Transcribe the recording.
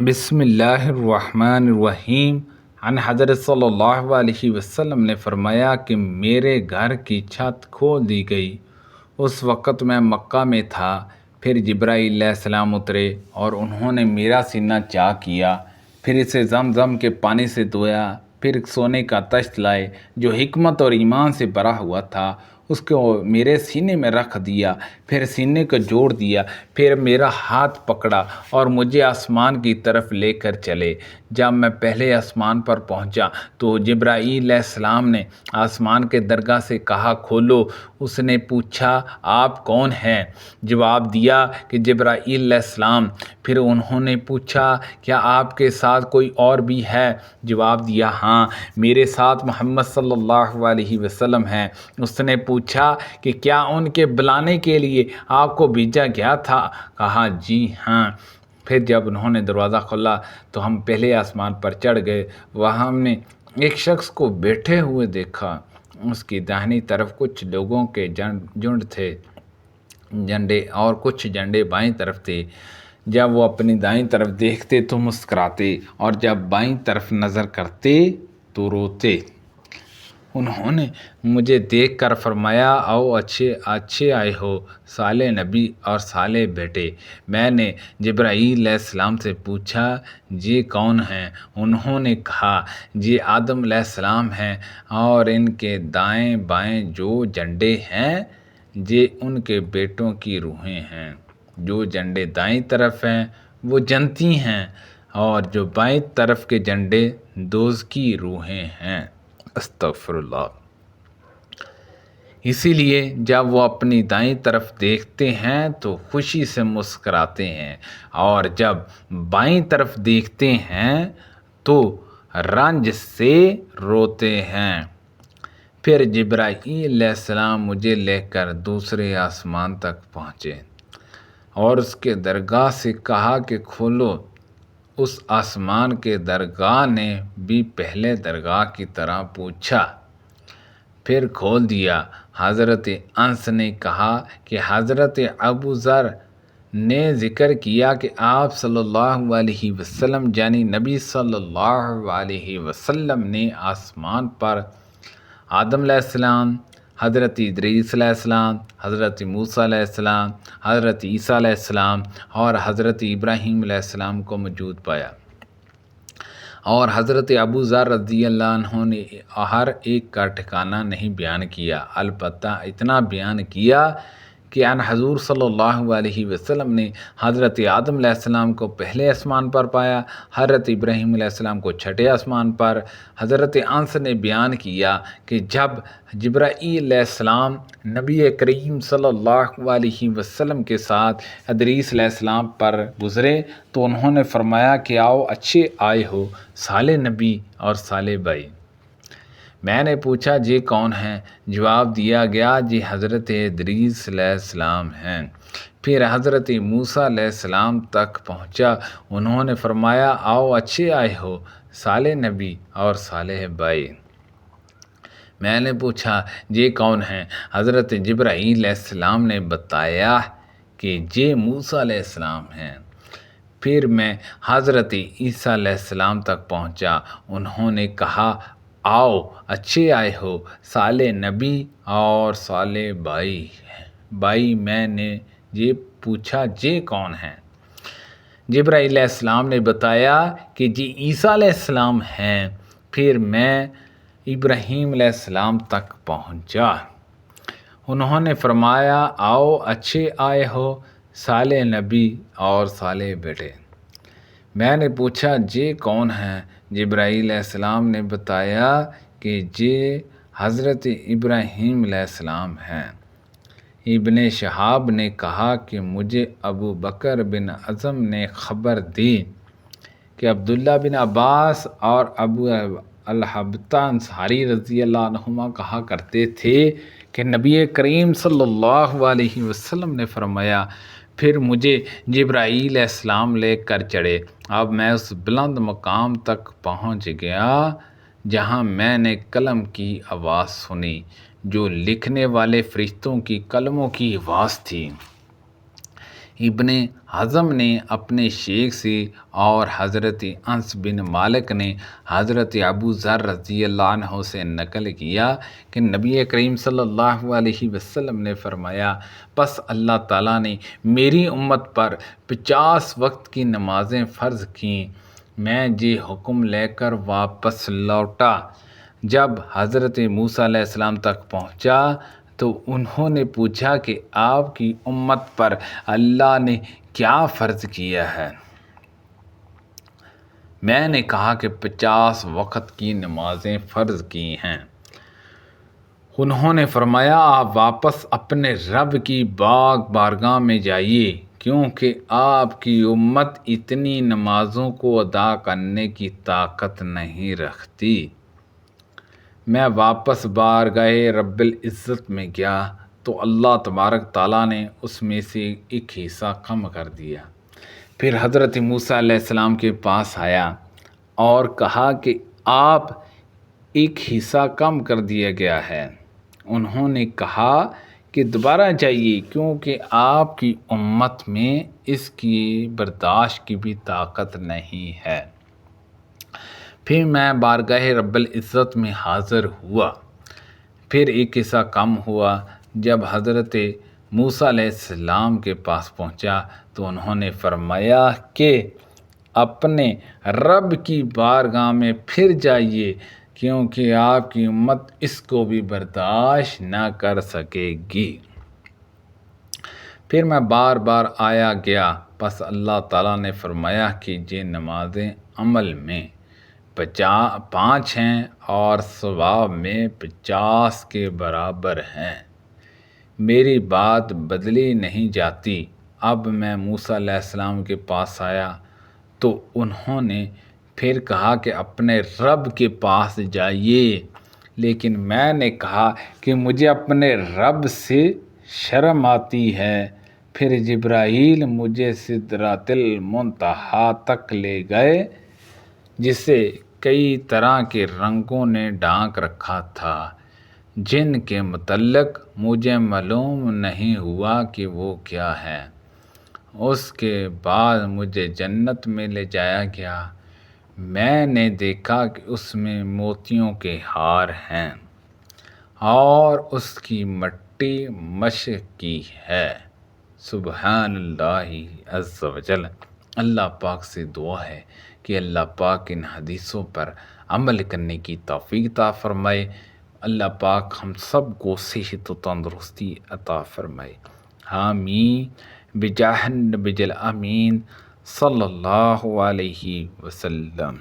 بسم اللہ الرحمن الرحیم۔ عن حضرت صلی اللہ علیہ وسلم نے فرمایا کہ میرے گھر کی چھت کھول دی گئی۔ اس وقت میں مکہ میں تھا۔ پھر جبرائیل علیہ السلام اترے اور انہوں نے میرا سینہ چاک کیا، پھر اسے زمزم کے پانی سے دھویا، پھر سونے کا تشت لائے جو حکمت اور ایمان سے بھرا ہوا تھا، اس کو میرے سینے میں رکھ دیا، پھر سینے کو جوڑ دیا، پھر میرا ہاتھ پکڑا اور مجھے آسمان کی طرف لے کر چلے۔ جب میں پہلے آسمان پر پہنچا تو جبرائیل علیہ السلام نے آسمان کے درگاہ سے کہا کھولو۔ اس نے پوچھا آپ کون ہیں؟ جواب دیا کہ جبرائیل علیہ السلام۔ پھر انہوں نے پوچھا کیا آپ کے ساتھ کوئی اور بھی ہے؟ جواب دیا ہاں، میرے ساتھ محمد صلی اللہ علیہ وسلم ہیں۔ اس نے پوچھا کہ کیا ان کے بلانے کے لیے آپ کو بھیجا گیا تھا؟ کہا جی ہاں۔ پھر جب انہوں نے دروازہ کھولا تو ہم پہلے آسمان پر چڑھ گئے۔ وہاں ہم نے ایک شخص کو بیٹھے ہوئے دیکھا۔ اس کی داہنی طرف کچھ لوگوں کے جھنڈ تھے، جھنڈے، اور کچھ جھنڈے بائیں طرف تھے۔ جب وہ اپنی دائیں طرف دیکھتے تو مسکراتے اور جب بائیں طرف نظر کرتے تو روتے۔ انہوں نے مجھے دیکھ کر فرمایا آؤ اچھے آئے ہو صالح نبی اور صالح بیٹے۔ میں نے جبرائیل علیہ السلام سے پوچھا یہ کون ہیں؟ انہوں نے کہا یہ آدم علیہ السلام ہیں، اور ان کے دائیں بائیں جو جھنڈے ہیں یہ ان کے بیٹوں کی روحیں ہیں۔ جو جھنڈے دائیں طرف ہیں وہ جنتی ہیں، اور جو بائیں طرف کے جھنڈے دوزخی روحیں ہیں۔ استغفر اللہ۔ اسی لیے جب وہ اپنی دائیں طرف دیکھتے ہیں تو خوشی سے مسکراتے ہیں، اور جب بائیں طرف دیکھتے ہیں تو رنج سے روتے ہیں۔ پھر جبرائیل علیہ السلام مجھے لے کر دوسرے آسمان تک پہنچے اور اس کے درگاہ سے کہا کہ کھولو۔ اس آسمان کے درگاہ نے بھی پہلے درگاہ کی طرح پوچھا، پھر کھول دیا۔ حضرت انس نے کہا کہ حضرت ابو ذر نے ذکر کیا کہ آپ صلی اللہ علیہ وسلم یعنی نبی صلی اللہ علیہ وسلم نے آسمان پر آدم علیہ السلام، حضرت ادریس علیہ السلام، حضرت موسیٰ علیہ السلام، حضرت عیسیٰ علیہ السلام اور حضرت ابراہیم علیہ السلام کو موجود پایا، اور حضرت ابو ذر رضی اللہ عنہ نے ہر ایک کا ٹھکانہ نہیں بیان کیا، البتہ اتنا بیان کیا کہ ان حضور صلی اللہ علیہ وسلم نے حضرت آدم علیہ السلام کو پہلے آسمان پر پایا، حضرت ابراہیم علیہ السلام کو چھٹے آسمان پر۔ حضرت انس نے بیان کیا کہ جب جبرائیل علیہ السلام نبی کریم صلی اللہ علیہ وسلم کے ساتھ ادریس علیہ السلام پر گزرے تو انہوں نے فرمایا کہ آؤ اچھے آئے ہو صالح نبی اور صالح بھائی۔ میں نے پوچھا یہ کون ہیں؟ جواب دیا گیا یہ حضرت ادریس علیہ السلام ہیں۔ پھر حضرت موسیٰ علیہ السلام تک پہنچا۔ انہوں نے فرمایا آؤ اچھے آئے ہو صالح نبی اور صالح بھائی۔ میں نے پوچھا یہ کون ہیں؟ حضرت جبرائیل علیہ السلام نے بتایا کہ یہ موسیٰ علیہ السلام ہیں۔ پھر میں حضرت عیسیٰ علیہ السلام تک پہنچا۔ انہوں نے کہا آؤ اچھے آئے ہو صالح نبی اور صالح بھائی۔ میں نے یہ پوچھا یہ کون ہیں؟ جبرائیل علیہ السلام نے بتایا کہ یہ عیسیٰ علیہ السلام ہیں۔ پھر میں ابراہیم علیہ السلام تک پہنچا۔ انہوں نے فرمایا آؤ اچھے آئے ہو صالح نبی اور صالح بیٹے۔ میں نے پوچھا یہ کون ہیں؟ جبرائیل علیہ السلام نے بتایا کہ یہ حضرت ابراہیم علیہ السلام ہیں۔ ابن شہاب نے کہا کہ مجھے ابو بکر بن حزم نے خبر دی کہ عبداللہ بن عباس اور ابو الحبتہ انصاری رضی اللہ عنہما کہا کرتے تھے کہ نبی کریم صلی اللہ علیہ وسلم نے فرمایا پھر مجھے جبرائیل علیہ السلام لے کر چڑھے۔ اب میں اس بلند مقام تک پہنچ گیا جہاں میں نے قلم کی آواز سنی جو لکھنے والے فرشتوں کی قلموں کی آواز تھی۔ ابن حزم نے اپنے شیخ سے اور حضرت انس بن مالک نے حضرت ابو ذر رضی اللہ عنہ سے نقل کیا کہ نبی کریم صلی اللہ علیہ وسلم نے فرمایا، پس اللہ تعالیٰ نے میری امت پر 50 وقت کی نمازیں فرض کیں۔ میں یہ حکم لے کر واپس لوٹا۔ جب حضرت موسیٰ علیہ السلام تک پہنچا تو انہوں نے پوچھا کہ آپ کی امت پر اللہ نے کیا فرض کیا ہے؟ میں نے کہا کہ 50 وقت کی نمازیں فرض کی ہیں۔ انہوں نے فرمایا، آپ واپس اپنے رب کی بارگاہ میں جائیے، کیونکہ آپ کی امت اتنی نمازوں کو ادا کرنے کی طاقت نہیں رکھتی۔ میں واپس بارگاہ رب العزت میں گیا تو اللہ تبارک تعالیٰ نے اس میں سے ایک حصہ کم کر دیا۔ پھر حضرت موسیٰ علیہ السلام کے پاس آیا اور کہا کہ آپ ایک حصہ کم کر دیا گیا ہے۔ انہوں نے کہا کہ دوبارہ جائیے، کیونکہ آپ کی امت میں اس کی برداشت کی بھی طاقت نہیں ہے۔ پھر میں بارگاہ رب العزت میں حاضر ہوا، پھر ایک حصہ کم ہوا۔ جب حضرت موسیٰ علیہ السلام کے پاس پہنچا تو انہوں نے فرمایا کہ اپنے رب کی بارگاہ میں پھر جائیے، کیونکہ آپ کی امت اس کو بھی برداشت نہ کر سکے گی۔ پھر میں بار بار آیا گیا، پس اللہ تعالیٰ نے فرمایا کہ یہ نمازیں عمل میں 5 ہیں اور ثواب میں 50 کے برابر ہیں۔ میری بات بدلی نہیں جاتی۔ اب میں موسیٰ علیہ السلام کے پاس آیا تو انہوں نے پھر کہا کہ اپنے رب کے پاس جائیے، لیکن میں نے کہا کہ مجھے اپنے رب سے شرم آتی ہے۔ پھر جبرائیل مجھے سدرۃ المنتہا تک لے گئے، جسے کئی طرح کے رنگوں نے ڈھانک رکھا تھا، جن کے متعلق مجھے معلوم نہیں ہوا کہ وہ کیا ہے۔ اس کے بعد مجھے جنت میں لے جایا گیا۔ میں نے دیکھا کہ اس میں موتیوں کے ہار ہیں اور اس کی مٹی مشک کی ہے۔ سبحان اللہ عز و جل۔ اللہ پاک سے دعا ہے کہ اللہ پاک ان حدیثوں پر عمل کرنے کی توفیق عطا فرمائے۔ اللہ پاک ہم سب کو صحت و تندرستی عطا فرمائے۔ آمین بجاہ النبی الامین صلی اللہ علیہ وسلم۔